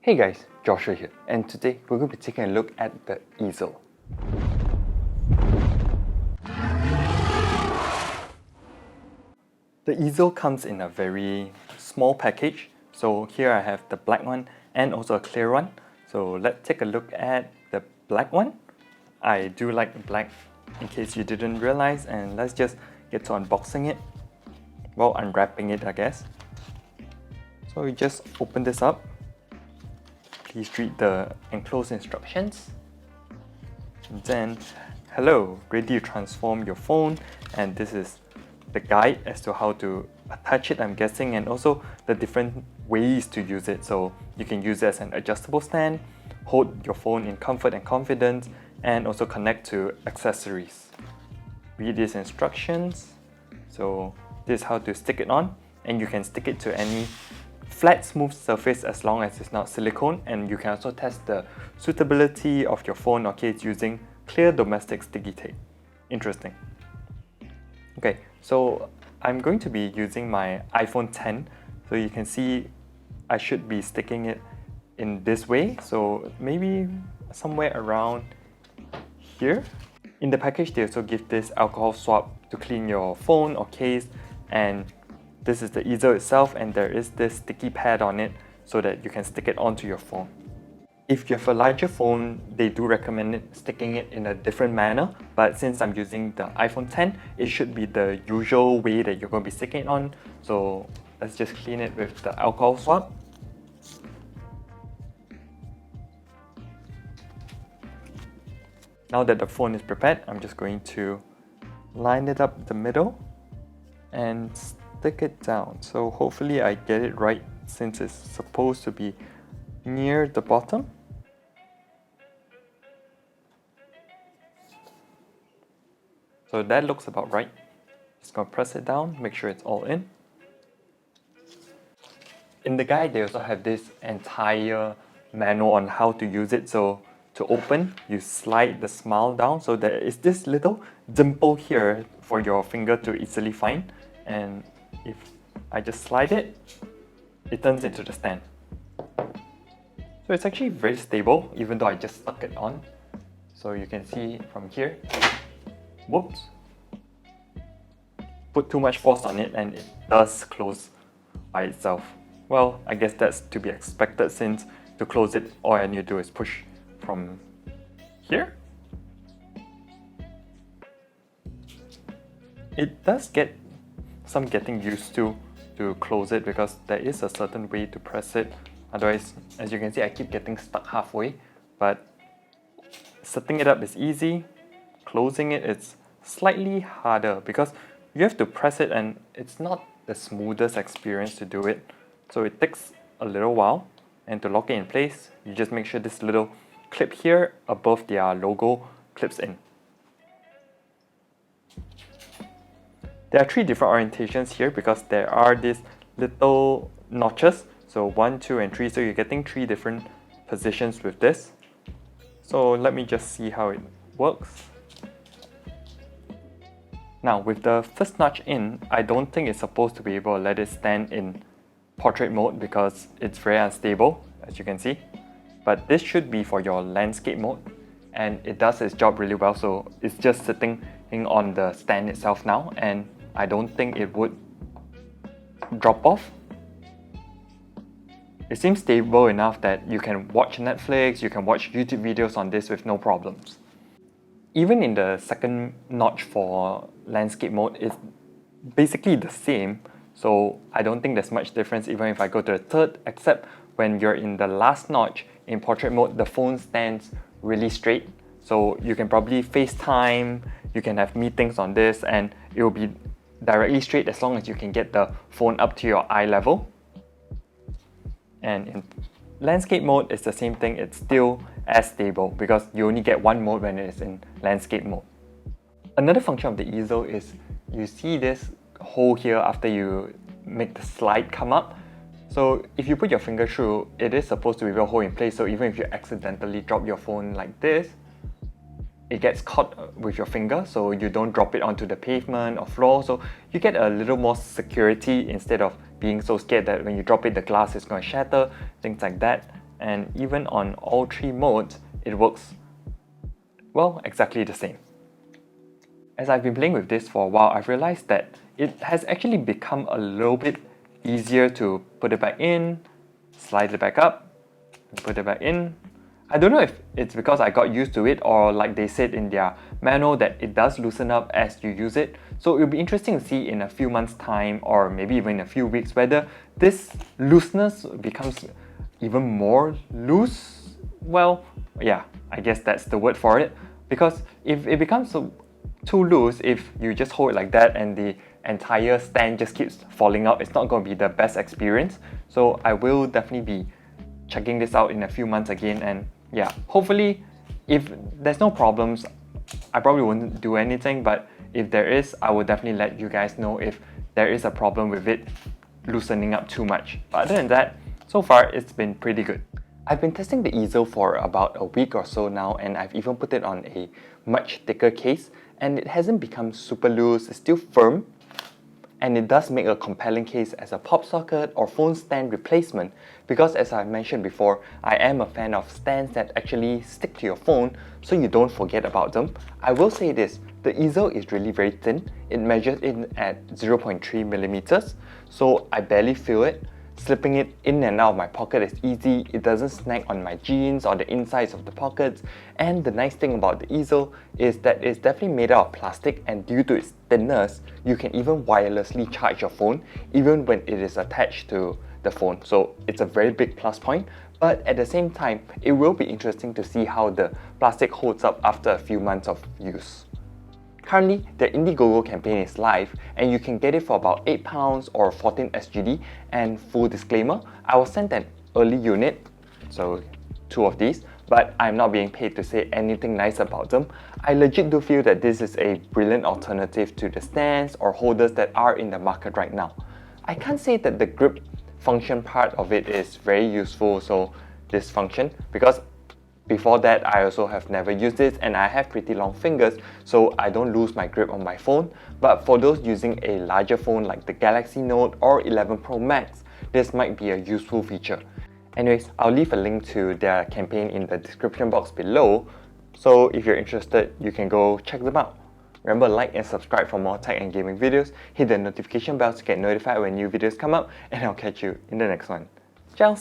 Hey guys, Joshua here, and today we're going to be taking a look at the EZL. The EZL comes in a very small package, so here I have the black one and also a clear one. So let's take a look at the black one. I do like black in case you didn't realize, and let's just get to unboxing it. Well, unwrapping it I guess. So we just open this up. Please read the enclosed instructions. And then, hello, ready to transform your phone, and this is the guide as to how to attach it, I'm guessing, and also the different ways to use it. So you can use it as an adjustable stand, hold your phone in comfort and confidence, and also connect to accessories. Read these instructions. So this is how to stick it on, and you can stick it to any flat smooth surface as long as it's not silicone, and you can also test the suitability of your phone or case using clear domestic sticky tape. Interesting. Okay, so I'm going to be using my iPhone 10, so you can see I should be sticking it in this way, so maybe somewhere around here. In the package they also give this alcohol swab to clean your phone or case, and this is the EZL itself, and there is this sticky pad on it so that you can stick it onto your phone. If you have a larger phone, they do recommend sticking it in a different manner, but since I'm using the iPhone 10, it should be the usual way that you're going to be sticking it on. So let's just clean it with the alcohol swab. Now that the phone is prepared, I'm just going to line it up the middle and stick it down. So hopefully I get it right since it's supposed to be near the bottom. So that looks about right. Just gonna press it down, make sure it's all in. In the guide, they also have this entire manual on how to use it. So to open, you slide the smile down. So there is this little dimple here for your finger to easily find. And if I just slide it, it turns into the stand. So it's actually very stable, even though I just stuck it on. So you can see from here, whoops, put too much force on it and it does close by itself. Well, I guess that's to be expected, since to close it, all I need to do is push from here. It does get some getting used to close it, because there is a certain way to press it. Otherwise, as you can see, I keep getting stuck halfway. But setting it up is easy. Closing it is slightly harder because you have to press it, and it's not the smoothest experience to do it. So it takes a little while, and to lock it in place, you just make sure this little clip here above their logo clips in. There are 3 different orientations here because there are these little notches. So 1, 2, and 3. So you're getting 3 different positions with this. So let me just see how it works. Now with the first notch in, I don't think it's supposed to be able to let it stand in portrait mode because it's very unstable, as you can see. But this should be for your landscape mode, and it does its job really well. So it's just sitting on the stand itself now, and I don't think it would drop off. It seems stable enough that you can watch Netflix, you can watch YouTube videos on this with no problems. Even in the second notch for landscape mode, it's basically the same. So I don't think there's much difference even if I go to the third, except when you're in the last notch in portrait mode, the phone stands really straight. So you can probably FaceTime, you can have meetings on this, and it will be directly straight as long as you can get the phone up to your eye level. And in landscape mode, it's the same thing. It's still as stable because you only get one mode when it is in landscape mode. Another function of the EZL is you see this hole here after you make the slide come up. So if you put your finger through, it is supposed to be able to hold in place. So even if you accidentally drop your phone like this, it gets caught with your finger, so you don't drop it onto the pavement or floor. So you get a little more security instead of being so scared that when you drop it, the glass is going to shatter, things like that. and even on all three modes, it works, well, exactly the same. As I've been playing with this for a while, I've realized that it has actually become a little bit easier to put it back in, slide it back up, and put it back in. I don't know if it's because I got used to it or like they said in their manual that it does loosen up as you use it. So it'll be interesting to see in a few months' time or maybe even in a few weeks whether this looseness becomes even more loose. Well, yeah, I guess that's the word for it. Because if it becomes too loose, if you just hold it like that and the entire stand just keeps falling out, it's not going to be the best experience. So I will definitely be checking this out in a few months again, and yeah, hopefully if there's no problems, I probably won't do anything, but if there is, I will definitely let you guys know if there is a problem with it loosening up too much. But other than that, so far it's been pretty good. I've been testing the EZL for about a week or so now, and I've even put it on a much thicker case, and it hasn't become super loose, it's still firm, and it does make a compelling case as a pop socket or phone stand replacement because, as I mentioned before, I am a fan of stands that actually stick to your phone so you don't forget about them. I will say this, the EZL is really very thin. It measures in at 0.3 millimeters, so I barely feel it. Slipping it in and out of my pocket is easy, it doesn't snag on my jeans or the insides of the pockets, and the nice thing about the EZL is that it's definitely made out of plastic, and due to its thinness, you can even wirelessly charge your phone even when it is attached to the phone. So it's a very big plus point, but at the same time, it will be interesting to see how the plastic holds up after a few months of use. Currently, the Indiegogo campaign is live and you can get it for about £8 or 14 SGD, and full disclaimer, I was sent an early unit, so 2 of these, but I'm not being paid to say anything nice about them. I legit do feel that this is a brilliant alternative to the stands or holders that are in the market right now. I can't say that the grip function part of it is very useful, so this function, because before that, I also have never used this and I have pretty long fingers, so I don't lose my grip on my phone. But for those using a larger phone like the Galaxy Note or 11 Pro Max, this might be a useful feature. Anyways, I'll leave a link to their campaign in the description box below, so if you're interested, you can go check them out. Remember, like and subscribe for more tech and gaming videos, hit the notification bell to get notified when new videos come up, and I'll catch you in the next one. Ciao!